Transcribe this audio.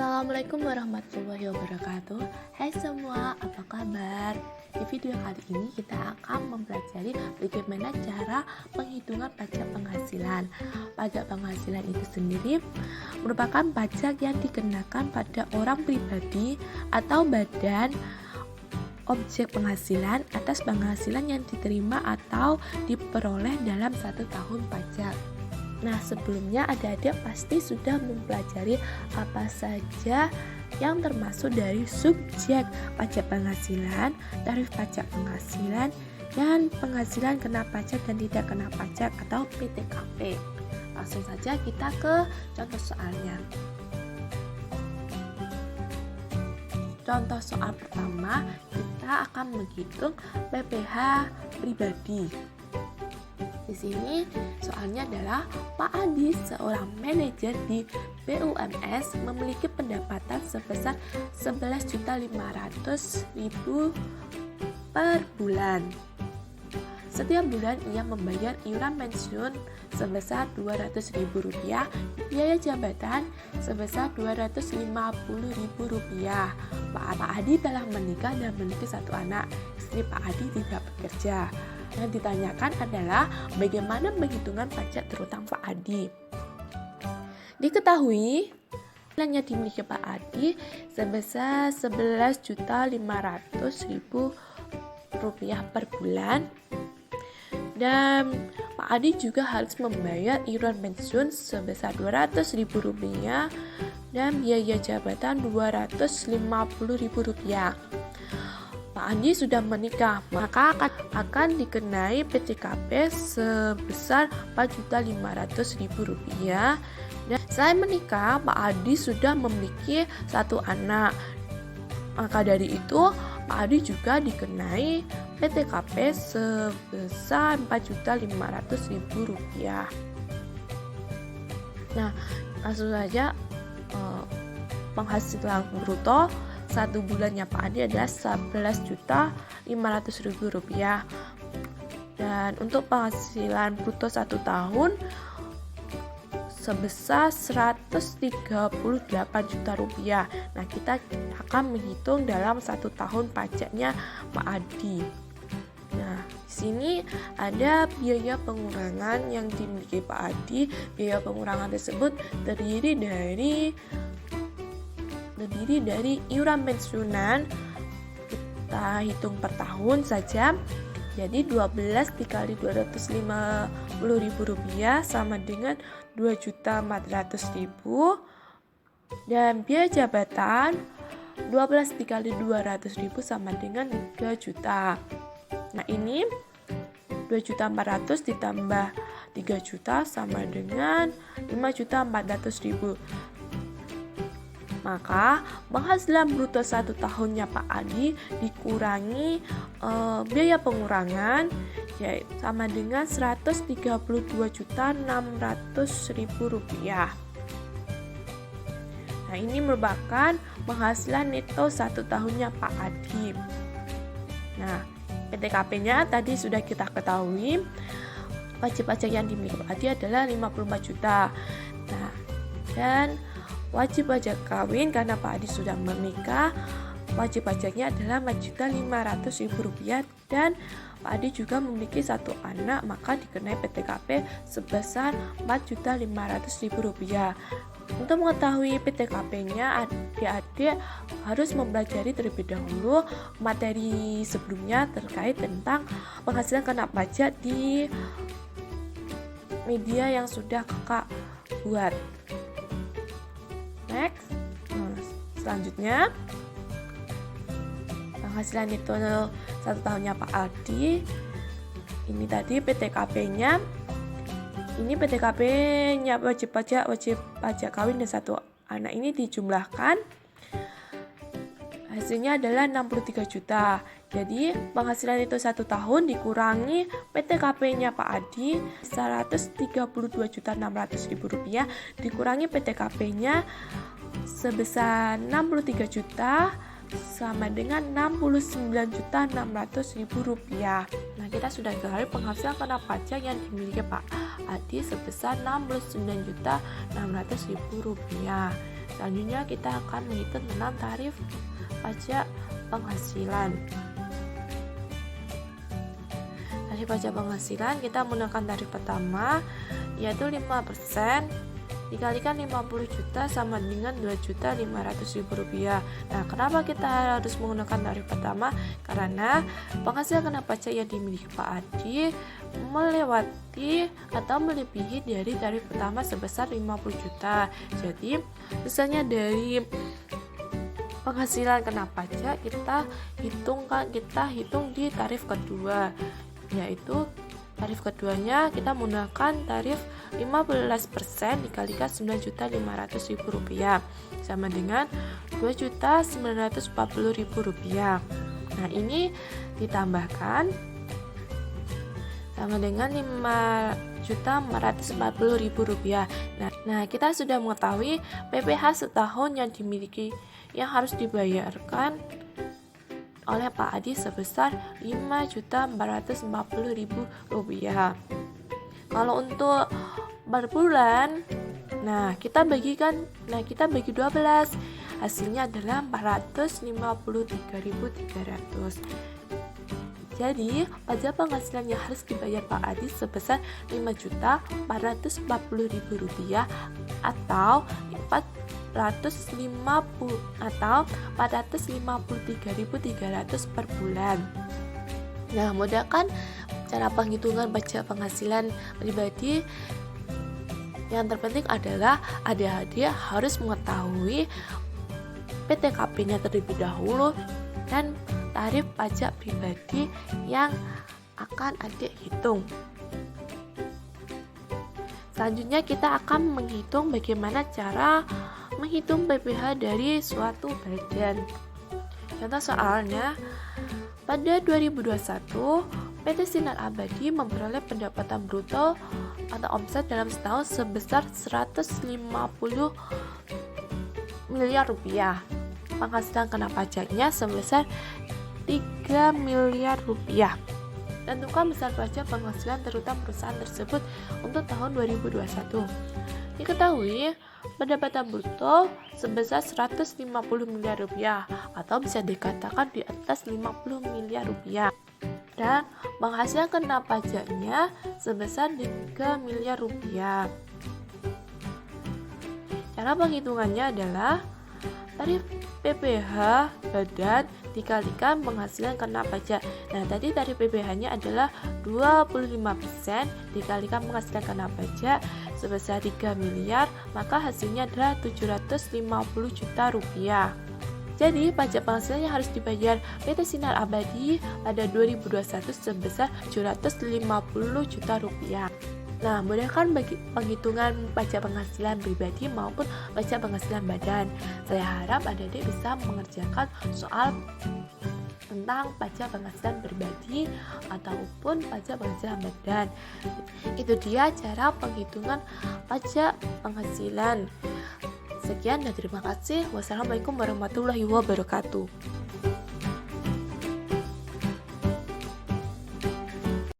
Assalamualaikum warahmatullahi wabarakatuh. Hai semua, apa kabar? Di video kali ini kita akan mempelajari bagaimana cara penghitungan pajak penghasilan. Pajak penghasilan itu sendiri merupakan pajak yang dikenakan pada orang pribadi atau badan objek penghasilan atas penghasilan yang diterima atau diperoleh dalam 1 tahun pajak. Nah, sebelumnya adik-adik pasti sudah mempelajari apa saja yang termasuk dari subjek pajak penghasilan, tarif pajak penghasilan, dan penghasilan kena pajak dan tidak kena pajak atau PTKP. Langsung saja kita ke contoh soalnya. Contoh soal pertama, kita akan menghitung PPh pribadi. Di sini soalnya adalah Pak Adi, seorang manajer di BUMS, memiliki pendapatan sebesar 11.500.000 per bulan. Setiap bulan ia membayar iuran pensiun sebesar Rp200.000, biaya jabatan sebesar Rp250.000. Pak Adi telah menikah dan memiliki 1 anak. Istri Pak Adi tidak bekerja. Yang ditanyakan adalah bagaimana penghitungan pajak terutang Pak Adi. Diketahui yang dimiliki Pak Adi sebesar Rp11.500.000 per bulan, dan Pak Adi juga harus membayar iuran pensiun sebesar Rp200.000 dan biaya jabatan Rp250.000. Pak Adi sudah menikah, maka akan dikenai PTKP sebesar Rp4.500.000. Dan selain menikah, Pak Adi sudah memiliki 1 anak. Maka dari itu, Pak Adi juga dikenai PTKP sebesar Rp4.500.000. Nah, langsung saja penghasilan bruto 1 bulannya Pak Adi adalah Rp11.500.000, dan untuk penghasilan bruto 1 tahun sebesar Rp138 juta. Nah, kita akan menghitung dalam 1 tahun pajaknya Pak Adi. Nah, di sini ada biaya pengurangan yang dimiliki Pak Adi. Biaya pengurangan tersebut terdiri dari iuran pensiunan. Kita hitung per tahun saja. Jadi 12 dikali Rp250.000 sama dengan Rp2.400.000, dan biaya jabatan 12 dikali Rp200.000 sama dengan Rp3 juta. Nah, ini Rp2.400.000 ditambah Rp3 juta sama dengan Rp5.400.000. Maka penghasilan bruto 1 tahunnya Pak Adi dikurangi biaya pengurangan, yaitu sama dengan Rp132.600.000. Nah, ini merupakan penghasilan neto 1 tahunnya Pak Adi. Nah, PTKP-nya tadi sudah kita ketahui, wajib pajak yang dimiliki Pak Adi adalah Rp54 juta. Nah, dan wajib pajak kawin karena Pak Adi sudah menikah, wajib pajaknya adalah Rp4.500.000, dan Pak Adi juga memiliki 1 anak, maka dikenai PTKP sebesar Rp4.500.000. Untuk mengetahui PTKP-nya, adik-adik harus mempelajari terlebih dahulu materi sebelumnya terkait tentang penghasilan kena pajak di media yang sudah kakak buat. Next, selanjutnya penghasilan itu 1 tahunnya Pak Adi. Ini tadi PTKP-nya. Ini PTKP-nya wajib pajak kawin dan 1 anak ini dijumlahkan. Hasilnya adalah Rp63 juta. Jadi penghasilan itu 1 tahun dikurangi PTKP-nya Pak Adi Rp132.600.000 dikurangi PTKP-nya sebesar Rp63 juta sama dengan Rp69.600.000. Nah, kita sudah ketahui penghasilan kena pajak yang dimiliki Pak Adi sebesar Rp69.600.000. Selanjutnya kita akan menghitung tentang tarif pajak penghasilan. Tarif pajak penghasilan kita menggunakan tarif pertama yaitu 5% dikalikan 50 juta sama dengan 2.500.000 rupiah. Nah, kenapa kita harus menggunakan tarif pertama? Karena penghasilan kena pajak yang dimiliki Pak Adi melewati atau melebihi dari tarif pertama sebesar 50 juta. Jadi, misalnya dari penghasilan kena pajak kita hitung di tarif kedua, yaitu tarif keduanya kita menggunakan tarif 15% dikalikan 9.500.000 rupiah sama dengan 2.940.000 rupiah. Nah, ini ditambahkan sama dengan 5.440.000 rupiah. Nah, kita sudah mengetahui PPh setahun yang harus dibayarkan oleh Pak Adi sebesar 5.440.000 rupiah. Kalau untuk per bulan, kita bagi 12, hasilnya adalah 453.300. Jadi, pajak penghasilan yang harus dibayar Pak Adi sebesar 5.440.000 rupiah atau 453.300 per bulan. Nah, mudah kan cara penghitungan pajak penghasilan pribadi? Yang terpenting adalah adik-adik harus mengetahui PTKP-nya terlebih dahulu dan tarif pajak pribadi yang akan adik hitung. Selanjutnya kita akan menghitung bagaimana cara menghitung PPh dari suatu badan. Contoh soalnya, pada 2021 PT Sinar Abadi memperoleh pendapatan bruto atau omset dalam setahun sebesar 150 miliar rupiah. Penghasilan kena pajaknya sebesar 3 miliar rupiah. Tentukan besar pajak penghasilan terutama perusahaan tersebut untuk tahun 2021. Diketahui pendapatan bruto sebesar 150 miliar rupiah atau bisa dikatakan di atas 50 miliar rupiah. Dan penghasilan kena pajaknya sebesar 3 miliar rupiah. Cara penghitungannya adalah tarif PPh badan dikalikan penghasilan kena pajak. Nah, tadi tarif PPh-nya adalah 25% dikalikan penghasilan kena pajak sebesar 3 miliar, maka hasilnya adalah 750 juta rupiah. Jadi, pajak penghasilan yang harus dibayar PT Sinar Abadi pada 2021 sebesar 750 juta rupiah. Nah, mudahkan bagi penghitungan pajak penghasilan pribadi maupun pajak penghasilan badan. Saya harap adik-adik bisa mengerjakan soal tentang pajak penghasilan pribadi ataupun pajak penghasilan badan. Itu dia cara penghitungan pajak penghasilan. Sekian dan terima kasih. Wassalamualaikum warahmatullahi wabarakatuh.